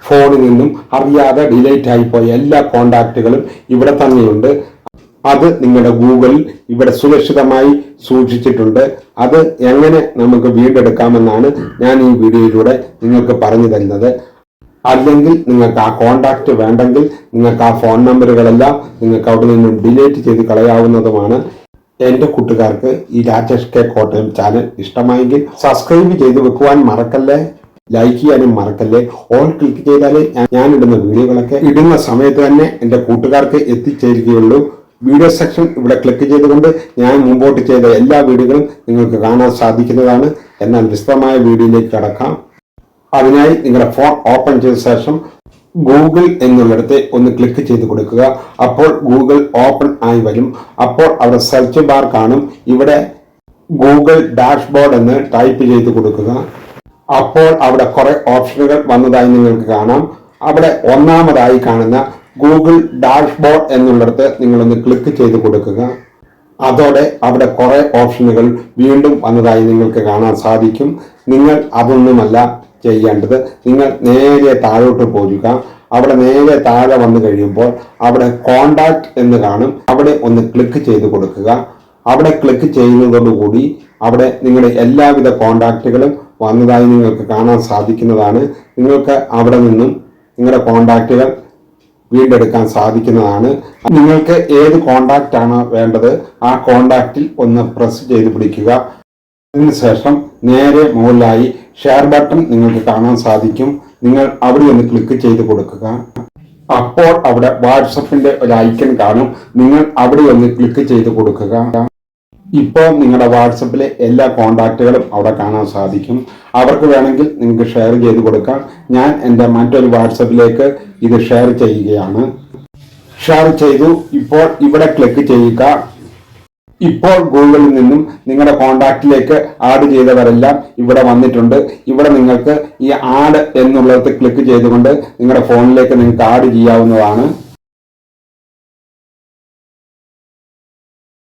ഫോണിൽ നിന്നും അറിയാതെ ഡിലീറ്റ് ആയിപ്പോയ എല്ലാ കോണ്ടാക്റ്റുകളും ഇവിടെ തന്നെയുണ്ട്. അത് നിങ്ങളുടെ ഗൂഗിളിൽ ഇവിടെ സുരക്ഷിതമായി സൂക്ഷിച്ചിട്ടുണ്ട്. അത് എങ്ങനെ നമുക്ക് വീണ്ടെടുക്കാമെന്നാണ് ഞാൻ ഈ വീഡിയോയിലൂടെ നിങ്ങൾക്ക് പറഞ്ഞു തരുന്നത്. അല്ലെങ്കിൽ നിങ്ങൾക്ക് ആ കോണ്ടാക്റ്റ് വേണ്ടെങ്കിൽ നിങ്ങൾക്ക് ആ ഫോൺ നമ്പറുകളെല്ലാം നിങ്ങൾക്ക് അവിടെ നിന്നും ഡിലീറ്റ് ചെയ്ത് കളയാവുന്നതുമാണ്. എൻ്റെ കൂട്ടുകാർക്ക് ഈ രാജേഷ് കെ കോട്ടയം ചാനൽ ഇഷ്ടമായെങ്കിൽ സബ്സ്ക്രൈബ് ചെയ്ത് വെക്കുവാൻ മറക്കല്ലേ, ലൈക്ക് ചെയ്യാനും മറക്കല്ലേ. ഓൾ ക്ലിക്ക് ചെയ്താലേ ഞാൻ ഇടുന്ന വീഡിയോകളൊക്കെ ഇടുന്ന സമയത്ത് തന്നെ എൻ്റെ കൂട്ടുകാർക്ക് എത്തിച്ചേരുകയുള്ളൂ. വീഡിയോ സെക്ഷൻ ഇവിടെ ക്ലിക്ക് ചെയ്തുകൊണ്ട് ഞാൻ മുമ്പോട്ട് ചെയ്ത എല്ലാ വീഡിയോകളും നിങ്ങൾക്ക് കാണാൻ സാധിക്കുന്നതാണ്. എന്നാൽ വിശദമായ വീഡിയോയിലേക്ക് കടക്കാം. അതിനായി നിങ്ങളുടെ ഫോൺ ഓപ്പൺ ചെയ്ത ശേഷം ഗൂഗിൾ എന്നുള്ളിടത്ത് ഒന്ന് ക്ലിക്ക് ചെയ്ത് കൊടുക്കുക. അപ്പോൾ ഗൂഗിൾ ഓപ്പൺ ആയി വരും. അപ്പോൾ അവിടെ സെർച്ച് ബാർ കാണും. ഇവിടെ ഗൂഗിൾ ഡാഷ്ബോർഡ് എന്ന് ടൈപ്പ് ചെയ്ത് കൊടുക്കുക. അപ്പോൾ അവിടെ കുറെ ഓപ്ഷനുകൾ വന്നതായി നിങ്ങൾക്ക് കാണാം. അവിടെ ഒന്നാമതായി കാണുന്ന ഗൂഗിൾ ഡാഷ്ബോർഡ് എന്നുള്ളിടത്ത് നിങ്ങളൊന്ന് ക്ലിക്ക് ചെയ്ത് കൊടുക്കുക. അതോടെ അവിടെ കുറെ ഓപ്ഷനുകൾ വീണ്ടും വന്നതായി നിങ്ങൾക്ക് കാണാൻ സാധിക്കും. നിങ്ങൾ അതൊന്നുമല്ല ചെയ്യേണ്ടത്. നിങ്ങൾ നേരെ താഴോട്ട് പോരുക. അവിടെ നേരെ താഴെ വന്നു കഴിയുമ്പോൾ അവിടെ കോണ്ടാക്ട് എന്ന് കാണും. അവിടെ ഒന്ന് ക്ലിക്ക് ചെയ്ത് കൊടുക്കുക. അവിടെ ക്ലിക്ക് ചെയ്യുന്നതോടുകൂടി അവിടെ നിങ്ങളുടെ എല്ലാവിധ കോണ്ടാക്റ്റുകളും വന്നതായി നിങ്ങൾക്ക് കാണാൻ സാധിക്കുന്നതാണ്. നിങ്ങൾക്ക് അവിടെ നിന്നും നിങ്ങളുടെ കോണ്ടാക്റ്റുകൾ വീണ്ടെടുക്കാൻ സാധിക്കുന്നതാണ്. നിങ്ങൾക്ക് ഏത് കോണ്ടാക്റ്റ് ആണോ വേണ്ടത് ആ കോണ്ടാക്റ്റിൽ ഒന്ന് പ്രസ് ചെയ്ത് പിടിക്കുക. അതിനുശേഷം നേരെ മുകളിലായി ഷെയർ ബട്ടൺ നിങ്ങൾക്ക് കാണാൻ സാധിക്കും. നിങ്ങൾ അവിടെ ഒന്ന് ക്ലിക്ക് ചെയ്ത് കൊടുക്കുക. അപ്പോൾ അവിടെ വാട്സപ്പിന്റെ ഒരു ഐക്കൺ കാണും. നിങ്ങൾ അവിടെ ഒന്ന് ക്ലിക്ക് ചെയ്ത് കൊടുക്കുക. ഇപ്പോൾ നിങ്ങളുടെ വാട്സപ്പിലെ എല്ലാ കോണ്ടാക്റ്റുകളും അവിടെ കാണാൻ സാധിക്കും. അവർക്ക് വേണമെങ്കിൽ നിങ്ങൾക്ക് ഷെയർ ചെയ്ത് കൊടുക്കാം. ഞാൻ എൻ്റെ മറ്റൊരു വാട്സപ്പിലേക്ക് ഇത് ഷെയർ ചെയ്യുകയാണ്. ഷെയർ ചെയ്തു. ഇപ്പോൾ ഇവിടെ ക്ലിക്ക് ചെയ്യുക. ഇപ്പോൾ ഗൂഗിളിൽ നിന്നും നിങ്ങളുടെ കോണ്ടാക്റ്റിലേക്ക് ആഡ് ചെയ്തവരെല്ലാം ഇവിടെ വന്നിട്ടുണ്ട്. ഇവിടെ നിങ്ങൾക്ക് ഈ ആഡ് എന്നുള്ളത് ക്ലിക്ക് ചെയ്തുകൊണ്ട് നിങ്ങളുടെ ഫോണിലേക്ക് നിങ്ങൾക്ക് ആഡ് ചെയ്യാവുന്നതാണ്.